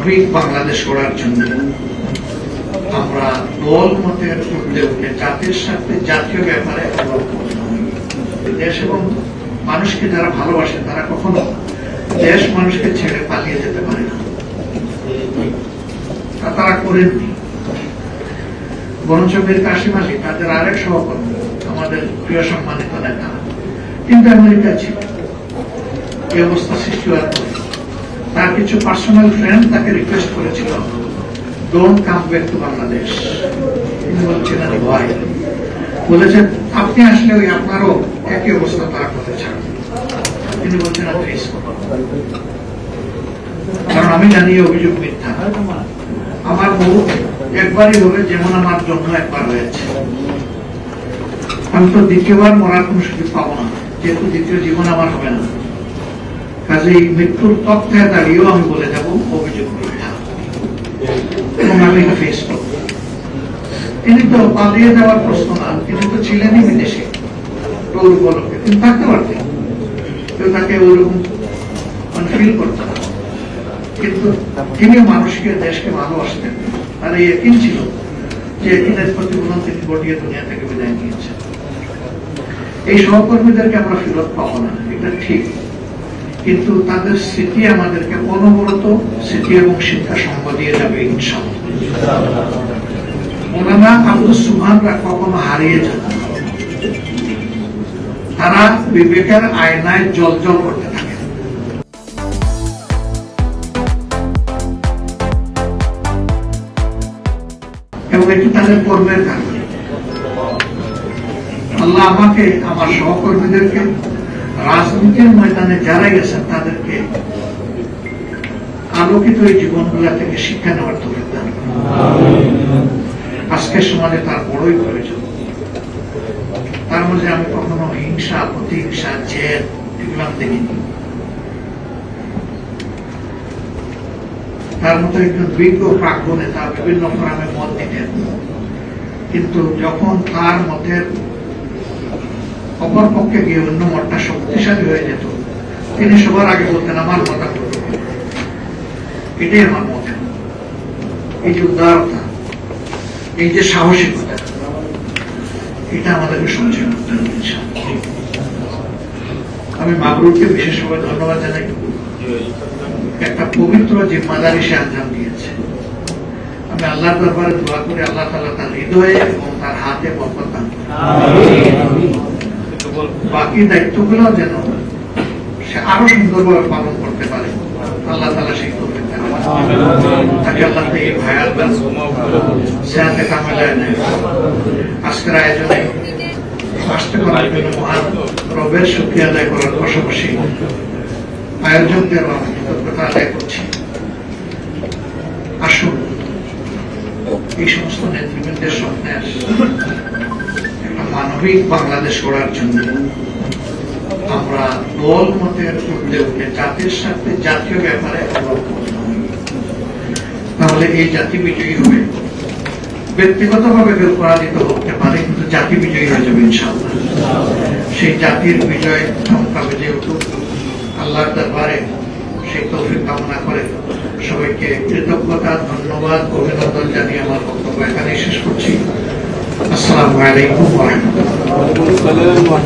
মানবিক বাংলাদেশ গড়ার জন্য আমরা দল মতের ঊর্ধ্বে উঠে জাতির সাথে জাতীয় ব্যাপারে দেশ এবং মানুষকে যারা ভালোবাসে তারা কখনো দেশ মানুষকে ছেড়ে পালিয়ে যেতে পারে না, তারা করেননি। বরঞ্চ মীর কাসিম আলী তাদের আরেক সহকর্মী, আমাদের প্রিয় সম্মানিত নেতা, কিন্তু আমেরিকা ছিল। এই অবস্থা সৃষ্টি হওয়ার পরে তার কিছু পার্সোনাল ফ্রেন্ড তাকে রিকোয়েস্ট করেছিল, don't come back to Bangladesh. তিনি বলছিলেন ভয়, বলেছেন আপনি আসলে ওই আপনারও একই অবস্থা তারা করতে চান। তিনি বলছেন কারণ আমি জানি অভিযোগ মিথ্যা, আমার বহু একবারই হবে, যেমন আমার জন্য একবার হয়েছে। আমি তো দ্বিতীয়বার মরার কোন সুযোগ পাবো না, যেহেতু দ্বিতীয় জীবন আমার হবে না। কাজেই মৃত্যুর তথ্যে দাঁড়িয়েও আমি বলে যাব অভিযোগ মিথ্যা এবং আমি এটা ফেস করব। তিনি তো পালিয়ে যাওয়ার প্রশ্ন না, তিনি তো ছিলেনই বিদেশে টোল উপলক্ষে, তিনি থাকতে পারতেন, কেউ তাকে ওইরকম ফিল করতে না। কিন্তু তিনি মানুষকে দেশকে ভালোবাসতেন, তার এই একদিন ছিল যে একদিনের প্রতিফলন তিনি ঘটিয়ে দুনিয়া থেকে বিদায় নিয়েছেন। এই সহকর্মীদেরকে আমরা ফেরত পাবো না, এটা ঠিক, কিন্তু তাদের স্মৃতি আমাদেরকে অনবরত স্মৃতি এবং শিক্ষা সঙ্গ দিয়ে যাবে ইনশাআল্লাহ। মৌলানা আব্দুস সুবহানরা কখনো হারিয়ে যাবে, তারা বিবেকের আয়নায় জ্বলজ্বল করতে থাকে। এবং এটি তাদের কর্মের কারণে আল্লাহ আমাকে, আমার সহকর্মীদেরকে রাজনীতির ময়দানে যারা গেছেন তাদেরকে আলোকিত এই জীবনগুলা থেকে শিক্ষা নেওয়ার তৌফিক দান করুন। আজকের সমাজে তার বড়ই প্রয়োজন। তার মধ্যে আমি কখনো হিংসা, প্রতিহিংসা, জেদ এগুলো দেখিনি। তার মতো একজন বিজ্ঞ প্রাজ্ঞ নেতা বিভিন্ন ফোরামে মত দিতেন, কিন্তু যখন তার মতের অপর পক্ষে গিয়ে অন্য মতটা শক্তিশালী হয়ে যেত, তিনি সবার আগে বলতেন আমার মতামত, এটাই আমার মত। এই যে উদারতা, এই যে সাহসিকতা, এটা আমাদেরকে সঞ্চয় করতে হবে। আমি মাবরুরকে বিশেষভাবে ধন্যবাদ জানাই, একটা পবিত্র জিম্মাদারি সে আঞ্জাম দিয়েছে। আমি আল্লাহর দরবারে দোয়া করি আল্লাহ তাআলা তার হৃদয়ে এবং তার হাতে বরকত দান করুন। বাকি দায়িত্বগুলো যেন সে আরো সুন্দরভাবে পালন করতে পারে, আল্লাহ তাআলা সেই তৌফিক দান করুন। তাকে আল্লাহ এই ভায়াল সেহাতে কামেলায় নেয়। আজকের আয়োজনে আসতে করার জন্য মহান রবের শুকরিয়া আদায় করার পাশাপাশি আয়োজকদের আমি কৃতজ্ঞতা আদায় করছি। আসুন এই সমস্ত নেতৃবৃন্দের স্বপ্নের একটা মানবিক বাংলাদেশ গড়ার জন্য আমরা দল মতের ঊর্ধ্বে উঠে জাতির সাথে জাতীয় ব্যাপারে তাহলে এই জাতি বিজয়ী হবে। ব্যক্তিগতভাবে কেউ পরাজিত হতে পারে, কিন্তু জাতি বিজয়ী হয়ে যাবে ইনশাআল্লাহ। সেই জাতির বিজয় চমকা বেজে উঠুক, আল্লাহর দরবারে সেই তৌফিক কামনা করে সবাইকে কৃতজ্ঞতা, ধন্যবাদ, অভিনন্দন জানিয়ে আমার বক্তব্য এখানেই শেষ করছি। আসসালামু আলাইকুম ওয়া রাহমাতুল্লাহ।